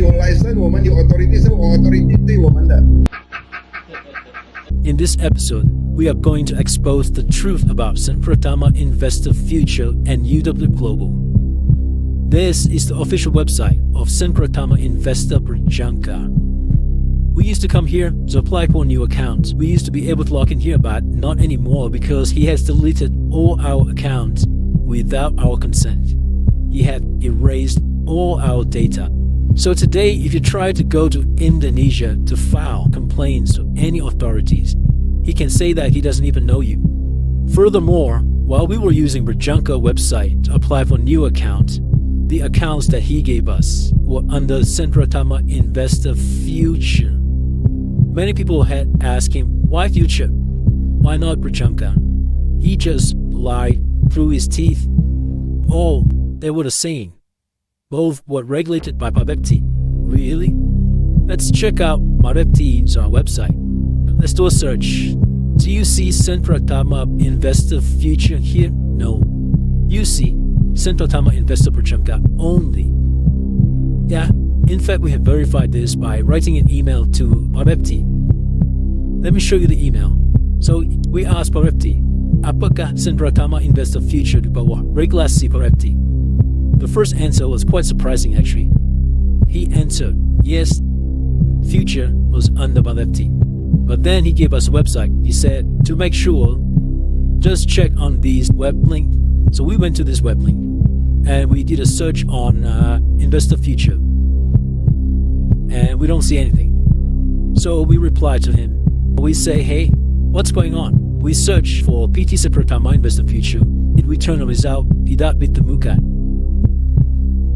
有 license， 我们有 authority， 是我 authority 对我们的。In this episode, we are going to expose the truth about Sen Pratama Investor Future and UW Global. This is the official website of Sen Pratama Investor Berjangka. We used to come here to apply for new accounts. We used to be able to log in here, but not anymore because he has deleted all our accounts without our consent. He had erased all our data. So today, if you try to go to Indonesia to file complaints to any authorities, he can say that he doesn't even know you. Furthermore, while we were using Berjangka website to apply for new accounts, the accounts that he gave us were under Sen Pratama Investor Future. Many people had asked him, why Future? Why not Berjangka? He just lied through his teeth. All they were the same. Both were regulated by Bapepti. Really? Let's check out Bapepti's website. Let's do a search. Do you see Sen Pratama Investor Future here? No. You see Sen Pratama Investor Berjangka only. Yeah, in fact we have verified this by writing an email to Bapepti. Let me show you the email. So we asked Bapepti, apakah Sen Pratama Investor Future di bawah regulasi Bapepti? The first answer was quite surprising actually. He answered, yes, Future was under Bapepti. But then he gave us a website. He said, to make sure, just check on these web link. So we went to this web link and we did a search on Investor Future. And we don't see anything. So we replied to him. We say, hey, what's going on? We search for PT Sen Pratama Investor Future. It returned a result, tidak ditemukan.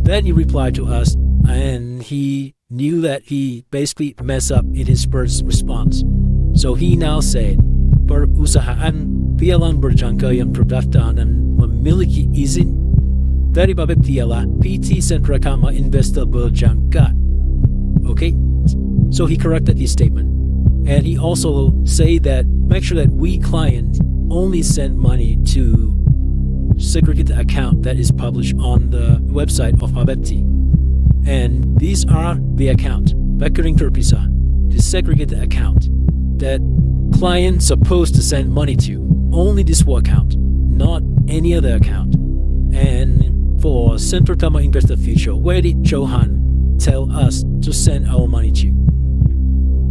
Then he replied to us, and he knew that he basically messed up in his first response. So he now said, perusahaan pialang Berjangka yang terdaftar dan memiliki izin dari Bapepti ialah PT Sen Pratama Investor Berjangka. Okay, so he corrected his statement. And he also said that make sure that we clients only send money to segregated account that is published on the website of Bapepti. And these are the account, rekening terpisah, the segregated account that clients supposed to send money to. Only this one account, not any other account. And for Sen Pratama Investor Future, where did Johan tell us to send our money to?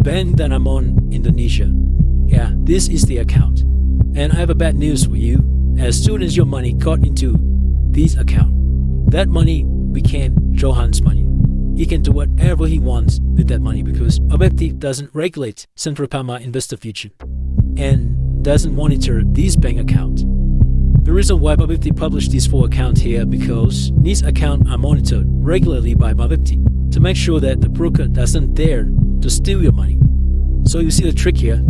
Bank Danamon, Indonesia. Yeah, this is the account. And I have a bad news for you. As soon as your money got into this account, that money became Johan's money. He can do whatever he wants with that money because Bapepti doesn't regulate Sen Pratama Investor Future and doesn't monitor these bank accounts. The reason why Bapepti published these 4 accounts here because these accounts are monitored regularly by Bapepti to make sure that the broker doesn't dare to steal your money. So you see the trick here.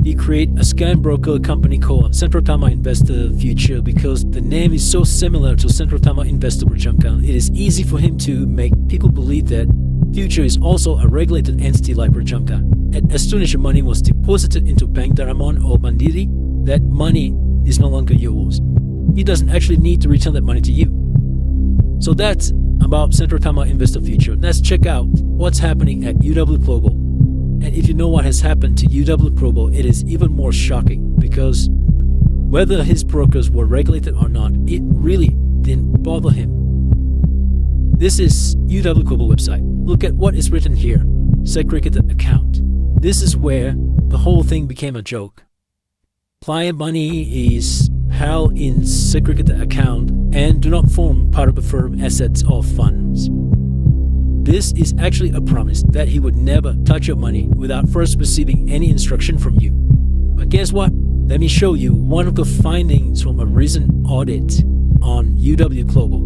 He created a scam broker company called Sen Pratama Investor Future because the name is so similar to Sen Pratama Investor Berjangka. It is easy for him to make people believe that Future is also a regulated entity like Berjangka. And as soon as your money was deposited into Bank Danamon or Mandiri, that money is no longer yours. He doesn't actually need to return that money to you. So that's about Sen Pratama Investor Future. Let's check out what's happening at UW Global. And if you know what has happened to UW Global, it is even more shocking because whether his brokers were regulated or not, it really didn't bother him. This is UW Global website. Look at what is written here. Segregated account. This is where the whole thing became a joke. Client money is held in segregated account and do not form part of the firm assets or funds. This is actually a promise that he would never touch your money without first receiving any instruction from you. But guess what? Let me show you one of the findings from a recent audit on UW Global.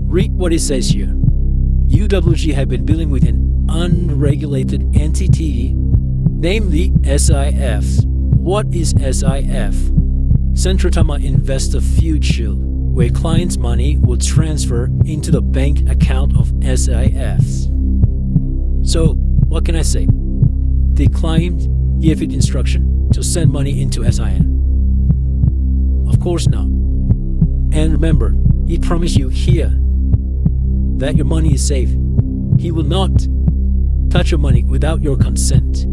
Read what it says here. UWG have been dealing with an unregulated entity, namely SIF. What is SIF? Sen Pratama Investor Future, where clients' money will transfer into the bank account of SIFs. So, what can I say? The client gave it instruction to send money into SIN? Of course not. And remember, he promised you here that your money is safe. He will not touch your money without your consent.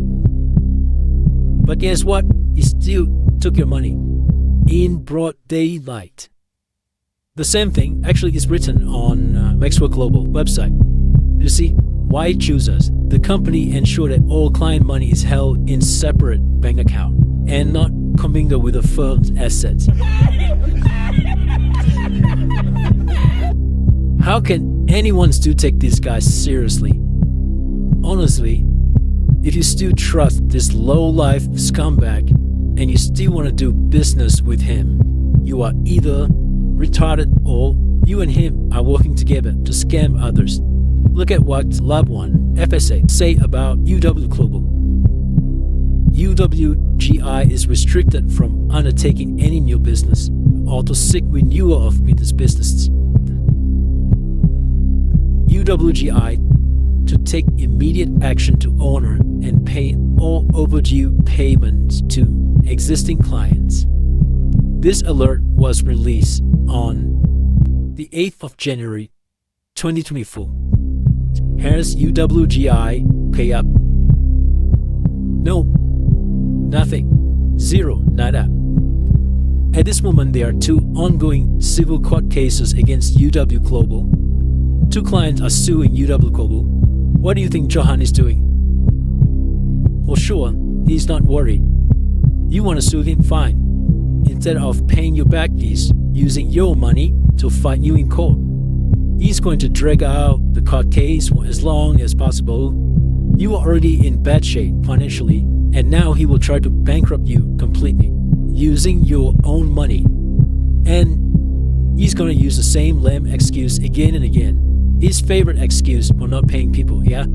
But guess what? He still took your money in broad daylight. The same thing actually is written on Maxwell Global website. You see, why choose us? The company ensure that all client money is held in separate bank account and not commingled with the firm's assets. How can anyone still take this guy seriously? Honestly, if you still trust this low-life scumbag and you still want to do business with him, you are either retarded or you and him are working together to scam others. Look at what Lab1 FSA say about UW Global. UWGI is restricted from undertaking any new business or to seek renewal of business businesses. UWGI to take immediate action to honor and pay all overdue payments to existing clients. This alert was released on the 8th of January 2024. Has UWGI pay up? No, nothing, zero, nada. At this moment, there are 2 ongoing civil court cases against UW Global. 2 clients are suing UW Global. What do you think Johan is doing? For sure, he's not worried. You want to sue him? Fine. Instead of paying you back fees, using your money to fight you in court. He's going to drag out the court case for as long as possible. You are already in bad shape financially, and now he will try to bankrupt you completely, using your own money. And he's going to use the same lame excuse again and again. His favorite excuse for not paying people, yeah?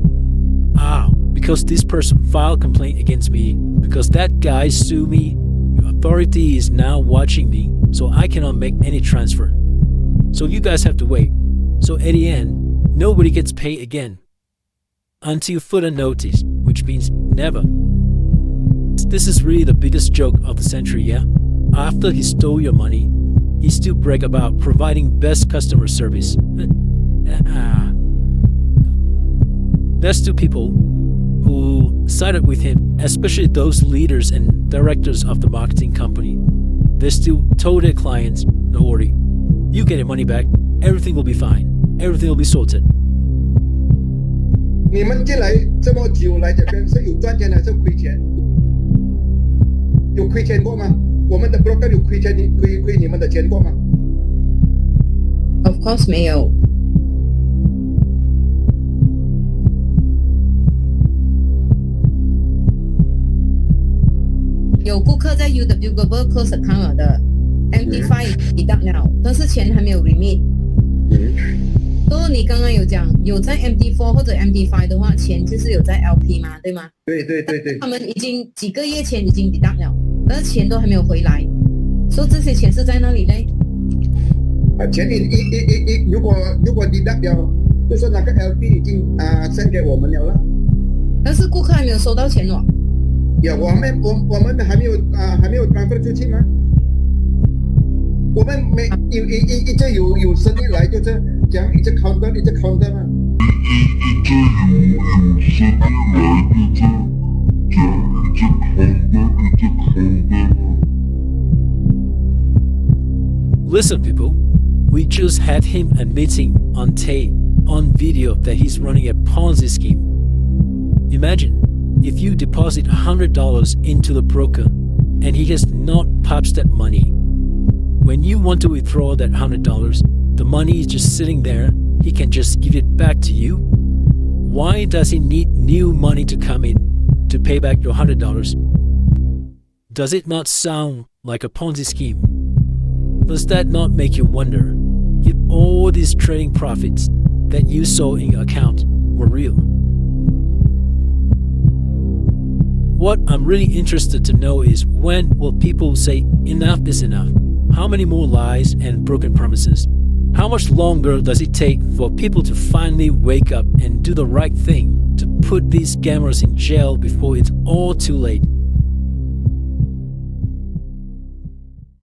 Because this person filed complaint against me, because that guy sued me, your authority is now watching me, so I cannot make any transfer. So you guys have to wait. So at the end, nobody gets paid again. Until further notice, which means never. This is really the biggest joke of the century, yeah? After he stole your money, he still brag about providing best customer service. There's 2 people who sided with him, especially those leaders and directors of the marketing company. They still told their clients, don't worry, you get your money back, everything will be fine, everything will be sorted. 你们进来这么久来这边是有赚钱还是亏钱？有亏钱过吗？我们的 broker 有亏钱亏你们的钱过吗？ Of course 没有。有顾客在 UW Global close account 的 MD5 deduct 了，但是钱还没有 remit。所以你刚刚有讲有在 MD4 或者 MD5 的话，钱就是有在 LP 嘛，对吗？对。他们已经几个月前已经 deduct 了，但是钱都还没有回来，所以这些钱是在哪里呢？钱如果 deduct 了，就是那个 LP 已经send 给我们了。但是顾客还没有收到钱哦。我们还没有 transfer 出去吗？我们一直有生意来，就是讲一直 counter 嘛。Listen, people, we just had him admitting on tape, on video, that he's running a Ponzi scheme. Imagine if you deposit $100 into the broker and he has not touched that money. When you want to withdraw that $100, the money is just sitting there. He can just give it back to you. Why does he need new money to come in to pay back your $100? Does it not sound like a Ponzi scheme? Does that not make you wonder if all these trading profits that you saw in your account were real? What I'm really interested to know is, when will people say enough is enough? How many more lies and broken promises? How much longer does it take for people to finally wake up and do the right thing to put these scammers in jail before it's all too late?